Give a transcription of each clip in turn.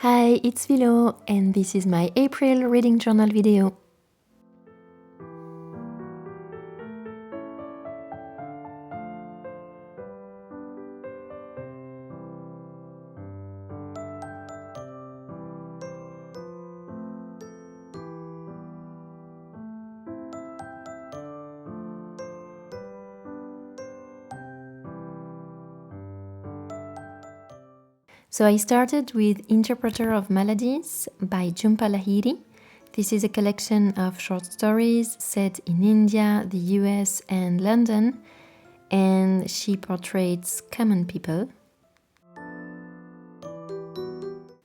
Hi, it's Filo, and this is my April reading journal video. So I started with Interpreter of Maladies by Jhumpa Lahiri. This is a collection of short stories set in India, the US and London, and she portrays common people.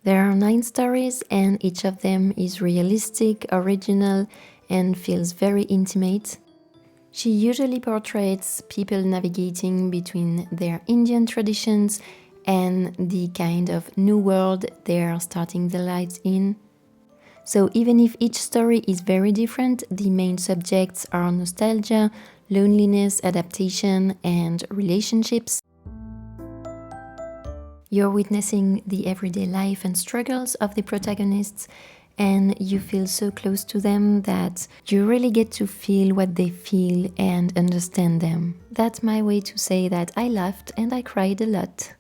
There are 9 stories and each of them is realistic, original and feels very intimate. She usually portrays people navigating between their Indian traditions and the kind of new world they're starting their lives in. So even if each story is very different, the main subjects are nostalgia, loneliness, adaptation, and relationships. You're witnessing the everyday life and struggles of the protagonists, and you feel so close to them that you really get to feel what they feel and understand them. That's my way to say that I laughed and I cried a lot.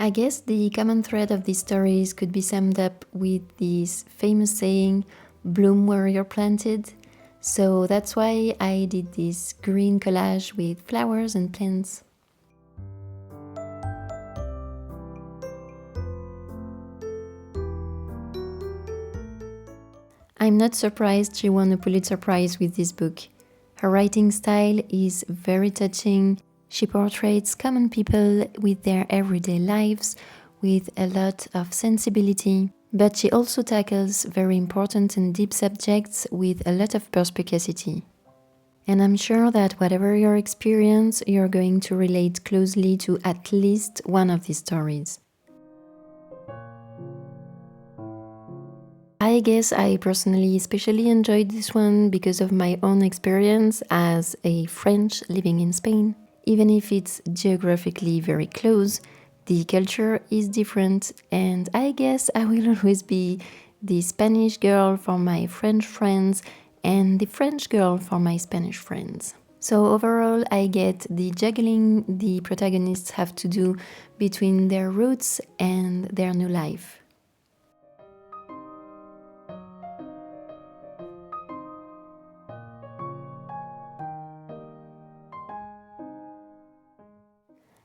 I guess the common thread of these stories could be summed up with this famous saying, bloom where you're planted. So that's why I did this green collage with flowers and plants. I'm not surprised she won a Pulitzer Prize with this book. Her writing style is very touching. She portrays common people with their everyday lives with a lot of sensibility, but she also tackles very important and deep subjects with a lot of perspicacity. And I'm sure that whatever your experience, you're going to relate closely to at least one of these stories. I guess I personally especially enjoyed this one because of my own experience as a French living in Spain. Even if it's geographically very close, the culture is different, and I guess I will always be the Spanish girl for my French friends and the French girl for my Spanish friends. So overall, I get the juggling the protagonists have to do between their roots and their new life.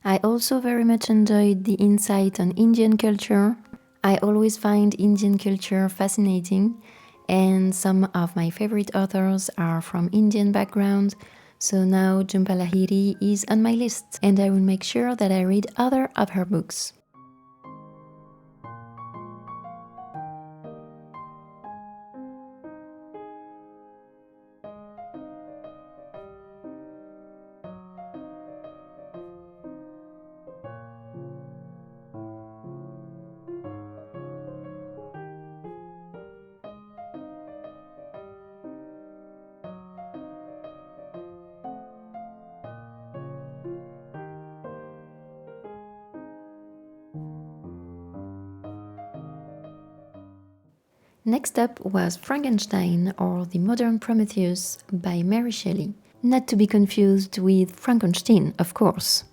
I also very much enjoyed the insight on Indian culture. I always find Indian culture fascinating, and some of my favorite authors are from Indian background, so now Jhumpa Lahiri is on my list, and I will make sure that I read other of her books. Next up was Frankenstein, or The Modern Prometheus by Mary Shelley. Not to be confused with Frankenstein, of course.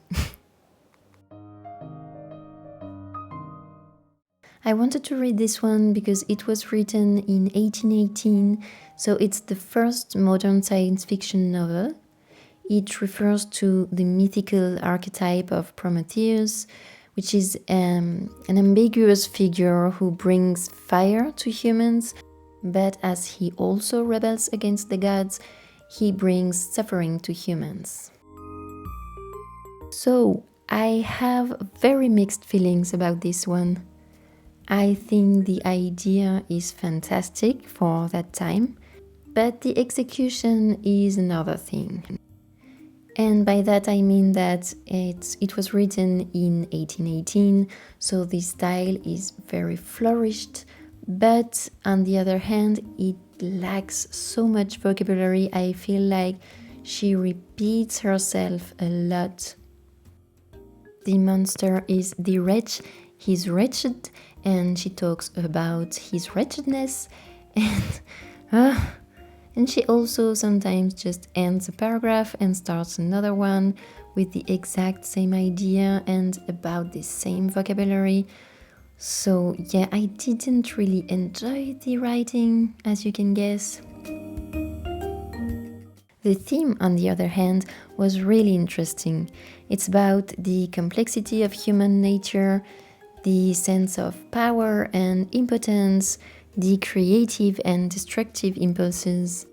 I wanted to read this one because it was written in 1818, so it's the first modern science fiction novel. It refers to the mythical archetype of Prometheus, which is an ambiguous figure who brings fire to humans, but as he also rebels against the gods, he brings suffering to humans. So, I have very mixed feelings about this one. I think the idea is fantastic for that time, but the execution is another thing. And by that I mean that it was written in 1818, so the style is very flourished, but on the other hand, it lacks so much vocabulary. I feel like she repeats herself a lot. The monster is the wretch. he's wretched, and she talks about his wretchedness, and uh, and she also sometimes just ends a paragraph and starts another one with the exact same idea and about the same vocabulary. So yeah, I didn't really enjoy the writing, as you can guess. The theme, on the other hand, was really interesting. It's about the complexity of human nature, the sense of power and impotence, the creative and destructive impulses.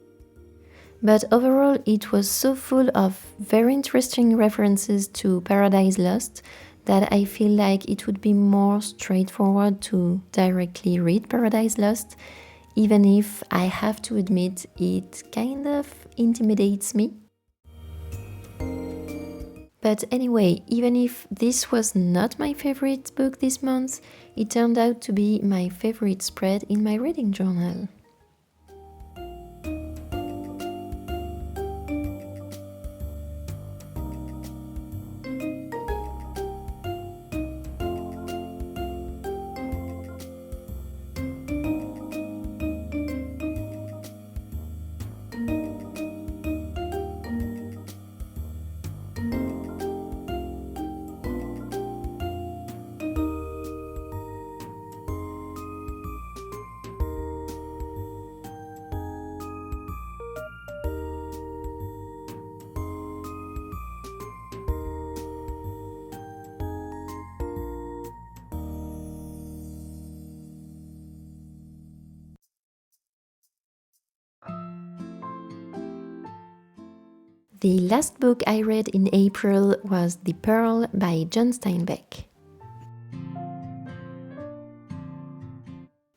But overall, it was so full of very interesting references to Paradise Lost that I feel like it would be more straightforward to directly read Paradise Lost, even if I have to admit it kind of intimidates me. But anyway, even if this was not my favorite book this month, it turned out to be my favorite spread in my reading journal. The last book I read in April was The Pearl by John Steinbeck.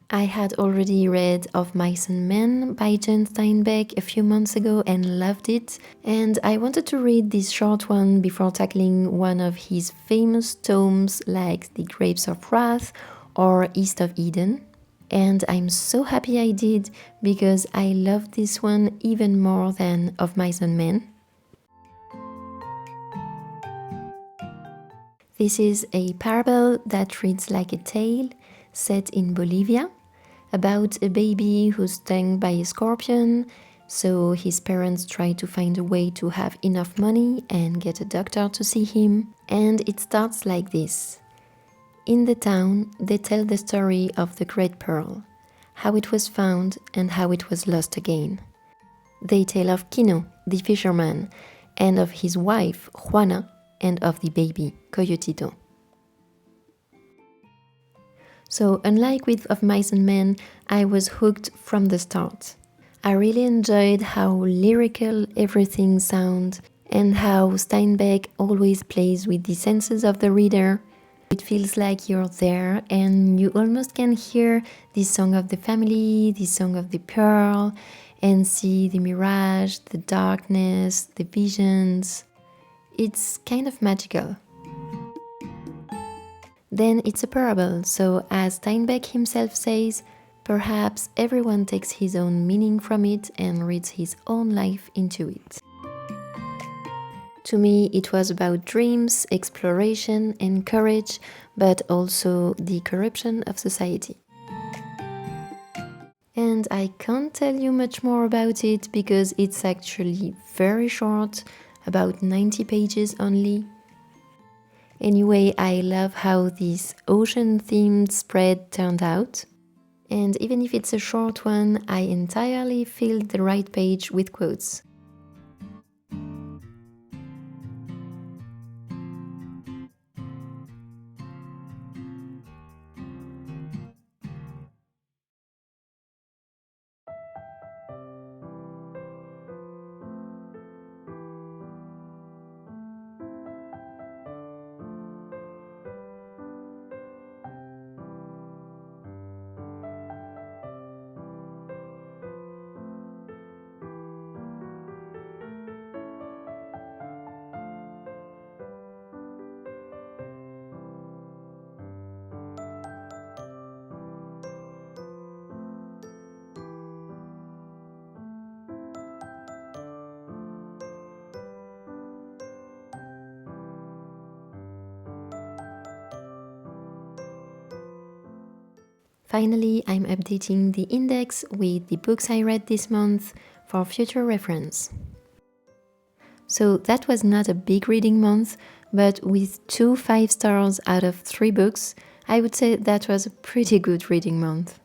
I had already read Of Mice and Men by John Steinbeck a few months ago and loved it, and I wanted to read this short one before tackling one of his famous tomes like The Grapes of Wrath or East of Eden. And I'm so happy I did because I loved this one even more than Of Mice and Men. This is a parable that reads like a tale set in Bolivia about a baby who's stung by a scorpion, so his parents try to find a way to have enough money and get a doctor to see him. And it starts like this. In the town, they tell the story of the Great Pearl, how it was found and how it was lost again. They tell of Kino, the fisherman, and of his wife, Juana, and of the baby, Coyotito. So, unlike with Of Mice and Men, I was hooked from the start. I really enjoyed how lyrical everything sounds and how Steinbeck always plays with the senses of the reader. It feels like you're there and you almost can hear the song of the family, the song of the pearl, and see the mirage, the darkness, the visions. It's kind of magical. Then it's a parable, so as Steinbeck himself says, perhaps everyone takes his own meaning from it and reads his own life into it. To me, it was about dreams, exploration, and courage, but also the corruption of society. And I can't tell you much more about it because it's actually very short, about 90 pages only. Anyway, I love how this ocean-themed spread turned out. And even if it's a short one, I entirely filled the right page with quotes. Finally, I'm updating the index with the books I read this month for future reference. So that was not a big reading month, but with 2 5 stars out of 3 books, I would say that was a pretty good reading month.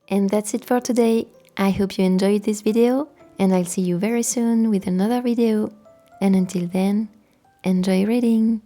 And that's it for today. I hope you enjoyed this video, and I'll see you very soon with another video. And until then, enjoy reading!